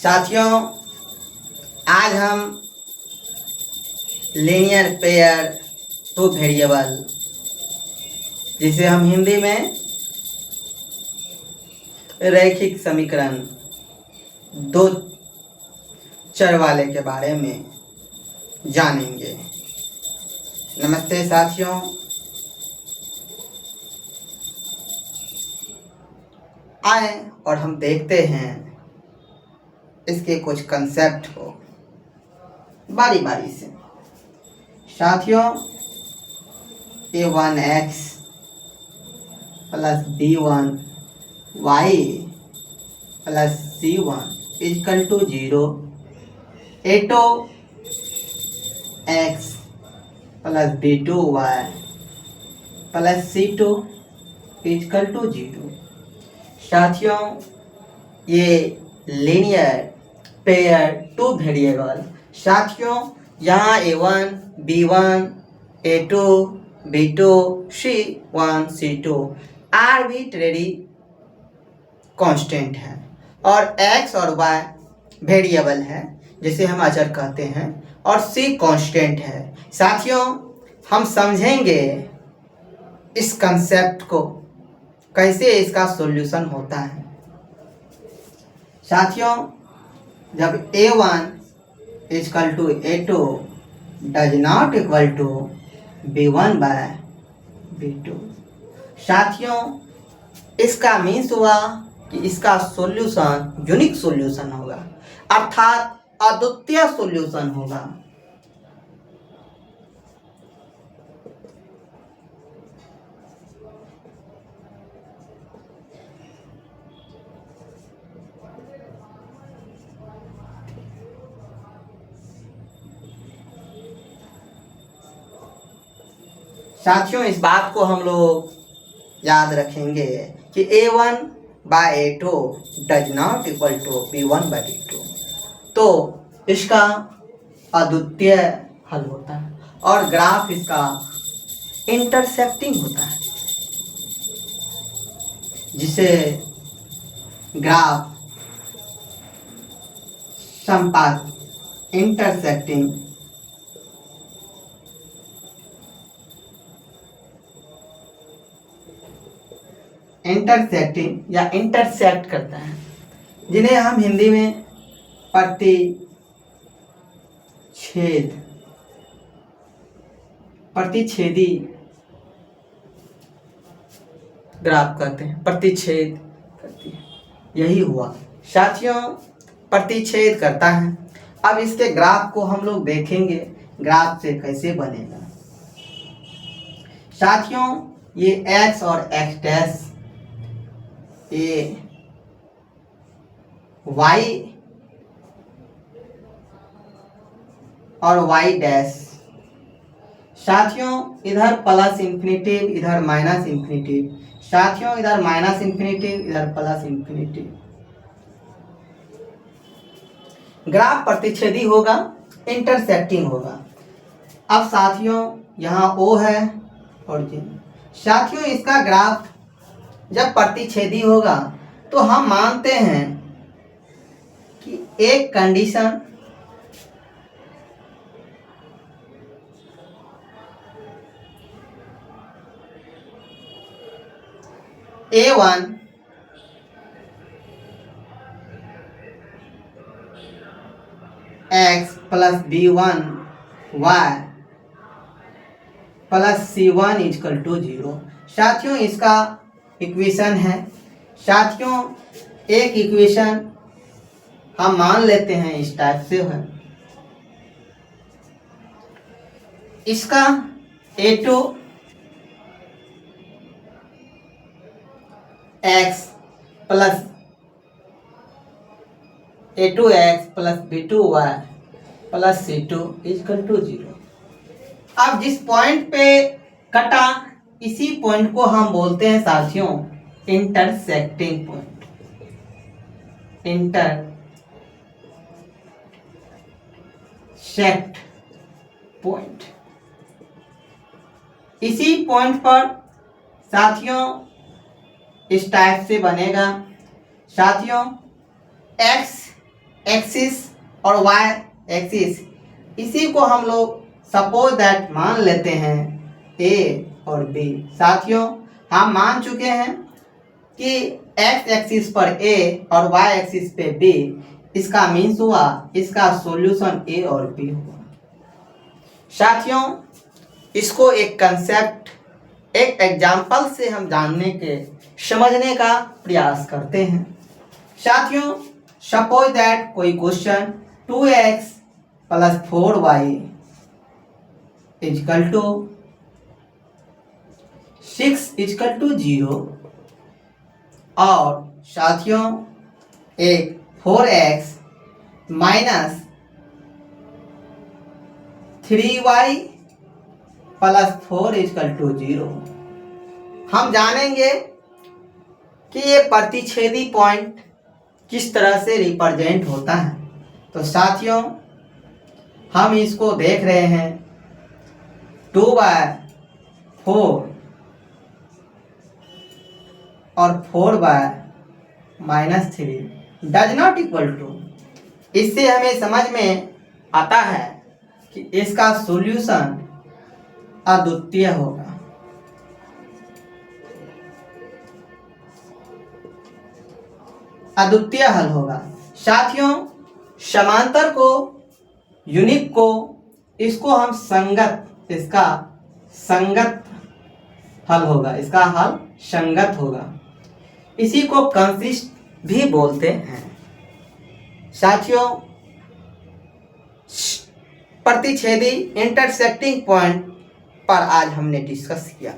साथियों, आज हम लीनियर पेयर टू वेरिएबल, जिसे हम हिंदी में रैखिक समीकरण दो चर वाले के बारे में जानेंगे। नमस्ते साथियों, आए और हम देखते हैं इसके कुछ कंसेप्ट को बारी बारी से। साथियों, a1x plus b1y plus c1 is equal to 0, a2x plus b2y plus c2 is equal to 0। साथियों, ये लीनियर पेयर टू वेरिएबल। साथियों, यहाँ a1, b1, a2, b2, c1, c2 arbitrary constant है और x और y वेरिएबल है जिसे हम अचर कहते हैं और c कांस्टेंट है। साथियों, हम समझेंगे इस कंसेप्ट को, कैसे इसका सॉल्यूशन होता है। साथियों, जब a1 is equal to a2 does not equal to b1 by b2, साथियों इसका मीन्स हुआ कि इसका सॉल्यूशन यूनिक सॉल्यूशन होगा, अर्थात अद्वितीय सॉल्यूशन होगा। साथियों, इस बात को हम लोग याद रखेंगे कि a1 by a2 does not equal to b1 by b2, तो इसका अद्वितीय हल होता है और ग्राफ इसका इंटरसेक्टिंग होता है, जिसे ग्राफ संपात इंटरसेक्टिंग या इंटरसेक्ट करता है, जिन्हें हम हिंदी में प्रतिच्छेदी ग्राफ कहते हैं। प्रतिच्छेद करती है, यही हुआ साथियों, प्रतिच्छेद करता है। अब इसके ग्राफ को हम लोग देखेंगे, ग्राफ से कैसे बनेगा। साथियों, ये x और x डैश, ये y और y डैश। साथियों, इधर प्लस इंफिनिटिव, इधर माइनस इंफिनिटिव। साथियों, इधर माइनस इंफिनिटिव, इधर प्लस इंफिनिटिव। ग्राफ प्रतिच्छेदी होगा, इंटरसेक्टिंग होगा। अब साथियों, यहाँ O है और J। साथियों, इसका ग्राफ जब प्रतिच्छेदी होगा तो हम मानते हैं कि एक condition a1 x plus b1 y plus c1 is equal to 0। साथियों, इसका इक्वेशन है। साथियों, एक इक्वेशन हम मान लेते हैं इस टाइप से है। इसका a2 x plus a2x plus b2y plus c2 is equal to 0। अब जिस पॉइंट पे कटा, इसी पॉइंट को हम बोलते हैं साथियों इंटरसेक्टिंग पॉइंट। इंटरसेक्ट पॉइंट, इसी पॉइंट पर साथियों इस टाइप से बनेगा। साथियों, x एक्सिस और वाई एक्सिस, इसी को हम लोग सपोज दैट मान लेते हैं ए और बी। साथियों हम मान चुके हैं कि एक्स एक्सिस पर ए और वाई एक्सिस पे बी, इसका मीन्स हुआ इसका सॉल्यूशन ए और बी हुआ। साथियों इसको एक कंसेप्ट, एक एग्जाम्पल से हम जानने के समझने का प्रयास करते हैं। साथियों सपोज दैट कोई question 2x plus 4y is equal to 6 is equal to 0, और साथियों एक 4x minus 3y plus 4 is equal to 0। हम जानेंगे कि ये प्रतिच्छेदी पॉइंट किस तरह से रिप्रेजेंट होता है। तो साथियों हम इसको देख रहे हैं 2/4 और 4/-3 डज नॉट इक्वल टू, इससे हमें समझ में आता है कि इसका सॉल्यूशन अद्वितीय होगा। अद्वितीय हल होगा। साथियों समांतर को, यूनिक को, इसको हम संगत, इसका संगत हल होगा, इसका हल संगत होगा। इसी को कंसिस्ट भी बोलते हैं। साथियों प्रतिच्छेदी इंटरसेक्टिंग पॉइंट पर आज हमने डिस्कस किया।